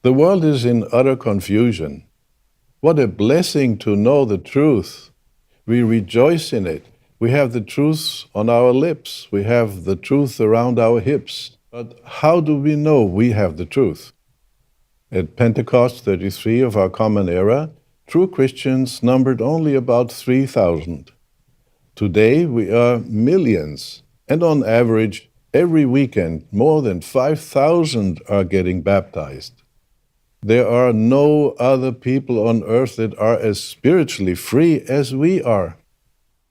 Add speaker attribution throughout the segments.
Speaker 1: The world is in utter confusion. What a blessing to know the truth. We rejoice in it. We have the truth on our lips. We have the truth around our hips. But how do we know we have the truth? At Pentecost 33 of our common era, true Christians numbered only about 3,000. Today we are millions, and on average, every weekend, more than 5,000 are getting baptized. There are no other people on earth that are as spiritually free as we are.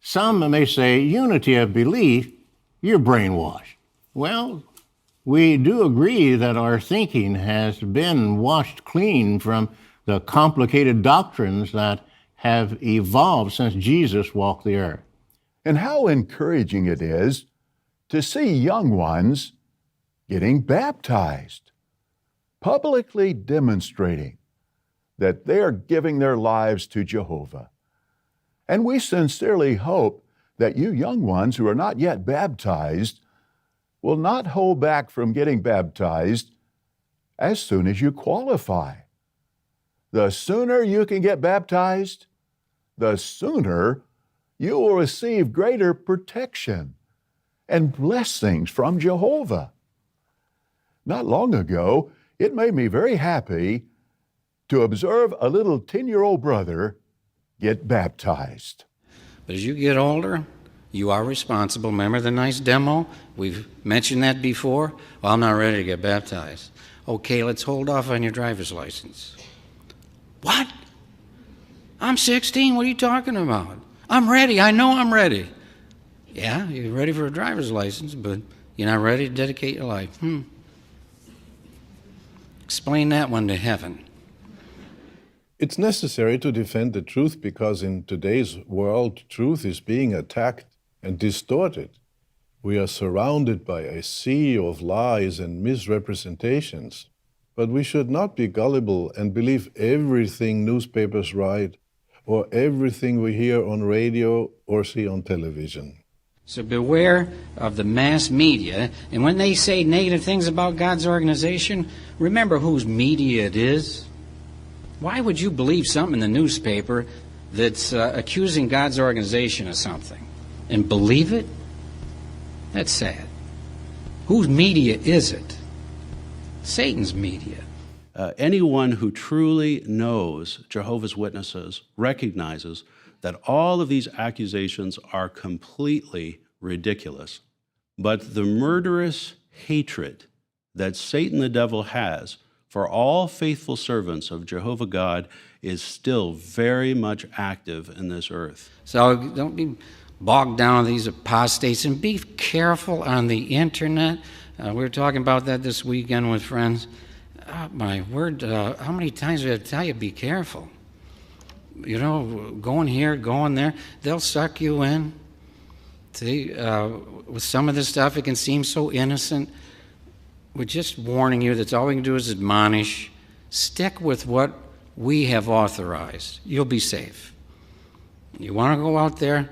Speaker 2: Some may say, unity of belief, you're brainwashed. Well, we do agree that our thinking has been washed clean from the complicated doctrines that have evolved since Jesus walked the earth.
Speaker 3: And how encouraging it is to see young ones getting baptized, publicly demonstrating that they are giving their lives to Jehovah. And we sincerely hope that you young ones who are not yet baptized will not hold back from getting baptized as soon as you qualify. The sooner you can get baptized, the sooner you will receive greater protection and blessings from Jehovah. Not long ago, it made me very happy to observe a little 10-year-old brother get baptized.
Speaker 4: But as you get older, you are responsible. Remember the nice demo? We've mentioned that before. Well, I'm not ready to get baptized. Okay, let's hold off on your driver's license. What? I'm 16. What are you talking about? I'm ready. I know I'm ready. Yeah, you're ready for a driver's license, but you're not ready to dedicate your life. Explain that one to heaven.
Speaker 1: It's necessary to defend the truth because in today's world, truth is being attacked and distorted. We are surrounded by a sea of lies and misrepresentations. But we should not be gullible and believe everything newspapers write or everything we hear on radio or see on television.
Speaker 4: So beware of the mass media, and when they say negative things about God's organization, remember whose media it is. Why would you believe something in the newspaper that's accusing God's organization of something and believe it? That's sad. Whose media is it? Satan's media.
Speaker 5: Anyone who truly knows Jehovah's Witnesses recognizes that all of these accusations are completely ridiculous. But the murderous hatred that Satan the devil has for all faithful servants of Jehovah God is still very much active in this earth.
Speaker 4: So don't be bogged down with these apostates, and be careful on the internet. We were talking about that this weekend with friends. Oh, my word, how many times do I tell you, be careful? You know, going here, going there, they'll suck you in. See, with some of this stuff, it can seem so innocent. We're just warning you that all we can do is admonish. Stick with what we have authorized. You'll be safe. You want to go out there,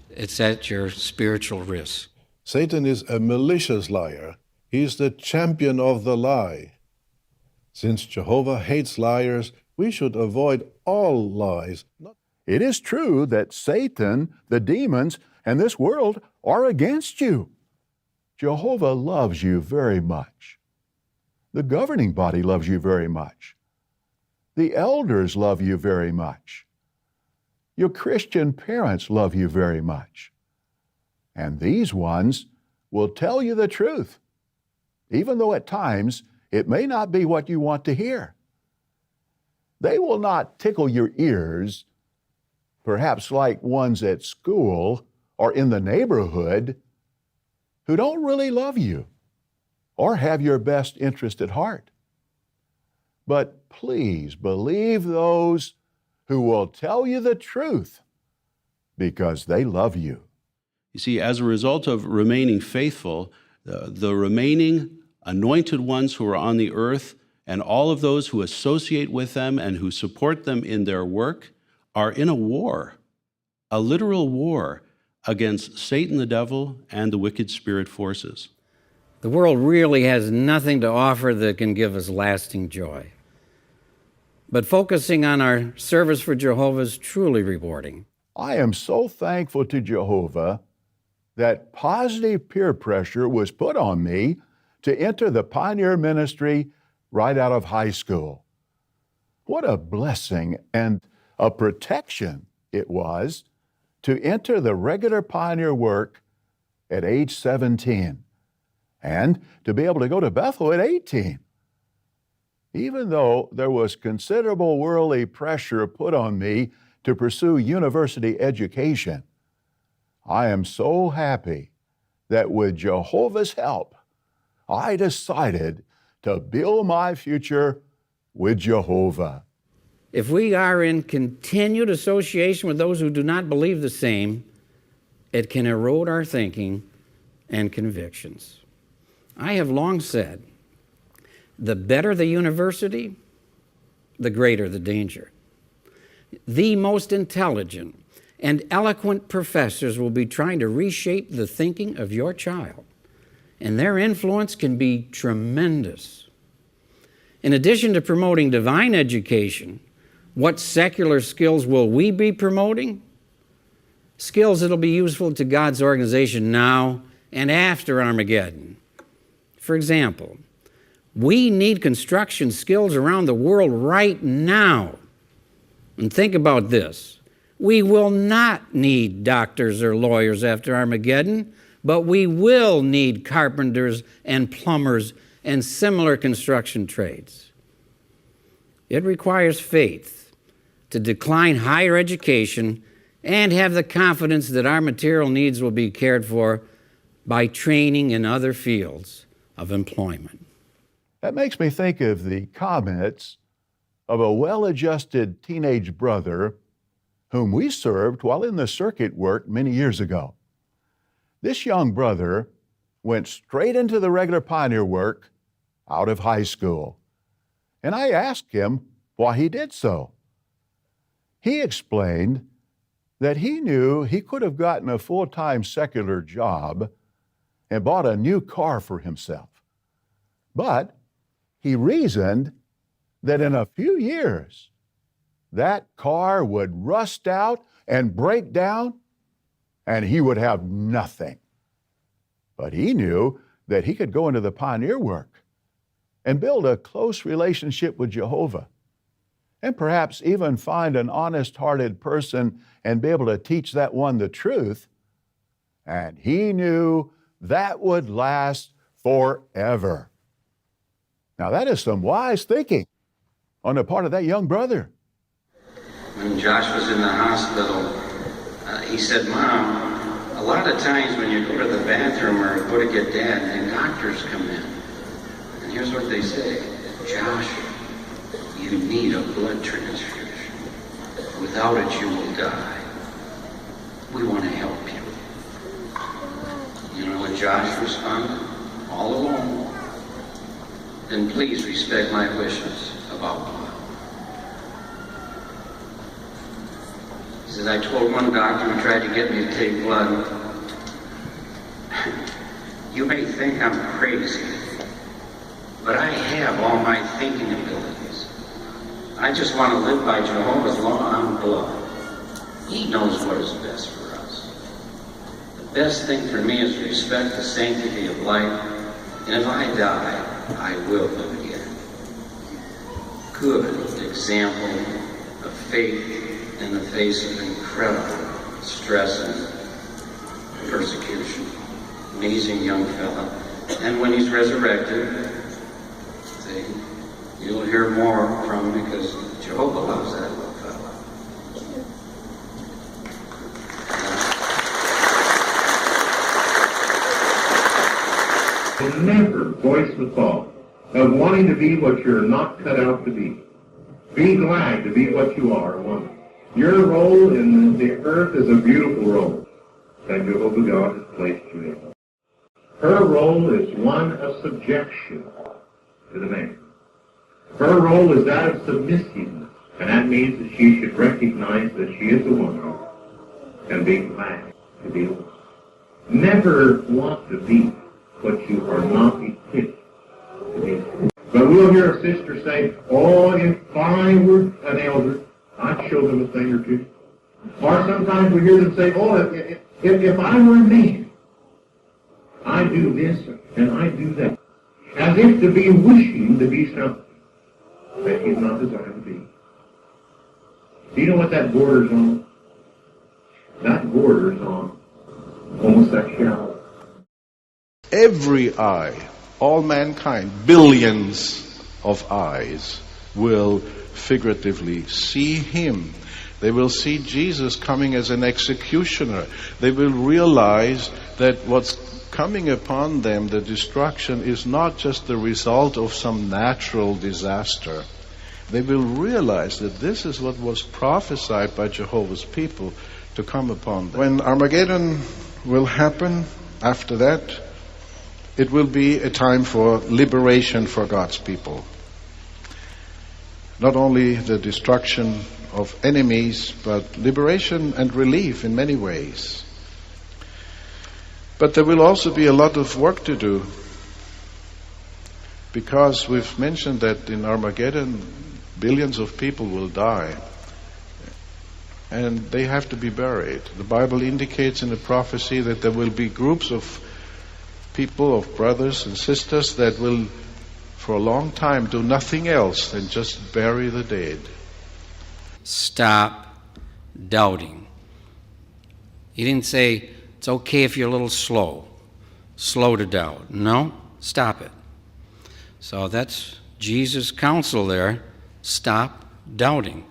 Speaker 4: it's at your spiritual risk.
Speaker 1: Satan is a malicious liar. He is the champion of the lie. Since Jehovah hates liars, we should avoid all lies.
Speaker 3: It is true that Satan, the demons, and this world are against you. Jehovah loves you very much. The governing body loves you very much. The elders love you very much. Your Christian parents love you very much. And these ones will tell you the truth, even though at times it may not be what you want to hear. They will not tickle your ears, perhaps like ones at school or in the neighborhood who don't really love you or have your best interest at heart. But please believe those who will tell you the truth because they love you.
Speaker 5: You see, as a result of remaining faithful, the remaining anointed ones who are on the earth and all of those who associate with them and who support them in their work are in a war, a literal war against Satan the devil and the wicked spirit forces.
Speaker 4: The world really has nothing to offer that can give us lasting joy. but focusing on our service for Jehovah is truly rewarding.
Speaker 3: I am so thankful to Jehovah that positive peer pressure was put on me to enter the pioneer ministry right out of high school. What a blessing and a protection it was to enter the regular pioneer work at age 17 and to be able to go to Bethel at 18. Even though there was considerable worldly pressure put on me to pursue university education, I am so happy that with Jehovah's help, I decided to build my future with Jehovah.
Speaker 4: If we are in continued association with those who do not believe the same, it can erode our thinking and convictions. I have long said, the better the university, the greater the danger. The most intelligent and eloquent professors will be trying to reshape the thinking of your child, and their influence can be tremendous. In addition to promoting divine education, what secular skills will we be promoting? Skills that will be useful to God's organization now and after Armageddon. For example, we need construction skills around the world right now. And think about this. We will not need doctors or lawyers after Armageddon, but we will need carpenters and plumbers and similar construction trades. It requires faith to decline higher education and have the confidence that our material needs will be cared for by training in other fields of employment.
Speaker 3: That makes me think of the comments of a well-adjusted teenage brother whom we served while in the circuit work many years ago. This young brother went straight into the regular pioneer work out of high school, and I asked him why he did so. He explained that he knew he could have gotten a full-time secular job and bought a new car for himself. But he reasoned that in a few years, that car would rust out and break down, and he would have nothing. But he knew that he could go into the pioneer work and build a close relationship with Jehovah, and perhaps even find an honest-hearted person and be able to teach that one the truth. And he knew that would last forever. Now, that is some wise thinking on the part of that young brother.
Speaker 4: When Josh was in the hospital, he said, "Mom, a lot of times when you go to the bathroom or go to get Dad, and doctors come in, and here's what they say, Josh, you need a blood transfusion. Without it, you will die. We want to help you." You know what Josh responded? All alone. "Then please respect my wishes about blood." He said, "I told one doctor who tried to get me to take blood, you may think I'm crazy, but I have all my thinking abilities. I just want to live by Jehovah's law on blood. He knows what is best for us. The best thing for me is to respect the sanctity of life, and if I die, I will live again." Good example of faith in the face of incredible stress and persecution. Amazing young fella. And when he's resurrected, see, you'll hear more from him because Jehovah loves that little fella.
Speaker 6: And never voice the thought of wanting to be what you're not cut out to be. Be glad to be what you are, woman. Your role in the earth is a beautiful role that Jehovah God has placed you in. Her role is one of subjection to the man. Her role is that of submissiveness, and that means that she should recognize that she is a woman and be glad to be a woman. Never want to be what you are not equipped to be. But we'll hear a sister say, oh, if I were an elder, I'd show them a thing or two. Or sometimes we hear them say, oh, if I were a man, I'd do this and I'd do that. As if to be wishing to be something that he's not designed to be. Do you know what that borders on? That borders on homosexuality.
Speaker 7: Every eye, all mankind, billions of eyes, will figuratively see him. They will see Jesus coming as an executioner. They will realize that what's coming upon them, the destruction, is not just the result of some natural disaster. They will realize that this is what was prophesied by Jehovah's people to come upon them. When Armageddon will happen, after that, it will be a time for liberation for God's people. Not only the destruction of enemies, but liberation and relief in many ways. But there will also be a lot of work to do, because we've mentioned that in Armageddon, billions of people will die, and they have to be buried. The Bible indicates in the prophecy that there will be groups of people, of brothers and sisters, that will for a long time do nothing else than just bury the dead.
Speaker 4: Stop doubting. He didn't say it's okay if you're a little slow to doubt. No, stop it. So that's Jesus' counsel there. Stop doubting.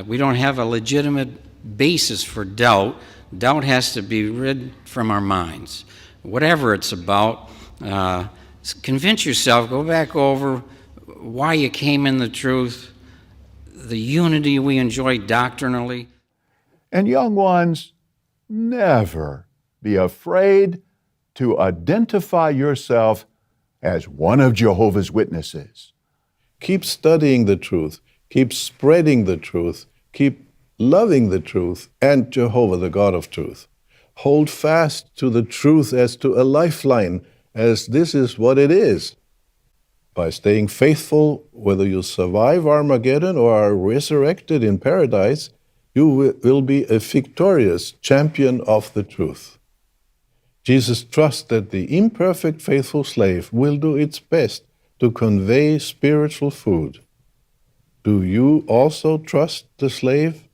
Speaker 4: We don't have a legitimate basis for doubt. Doubt has to be rid from our minds. Whatever it's about, convince yourself, go back over why you came in the truth, the unity we enjoy doctrinally.
Speaker 3: And young ones, never be afraid to identify yourself as one of Jehovah's Witnesses.
Speaker 1: Keep studying the truth. Keep spreading the truth. Keep loving the truth and Jehovah, the God of truth. Hold fast to the truth as to a lifeline, as this is what it is. By staying faithful, whether you survive Armageddon or are resurrected in paradise, you will be a victorious champion of the truth. Jesus trusts that the imperfect faithful slave will do its best to convey spiritual food. Do you also trust the slave?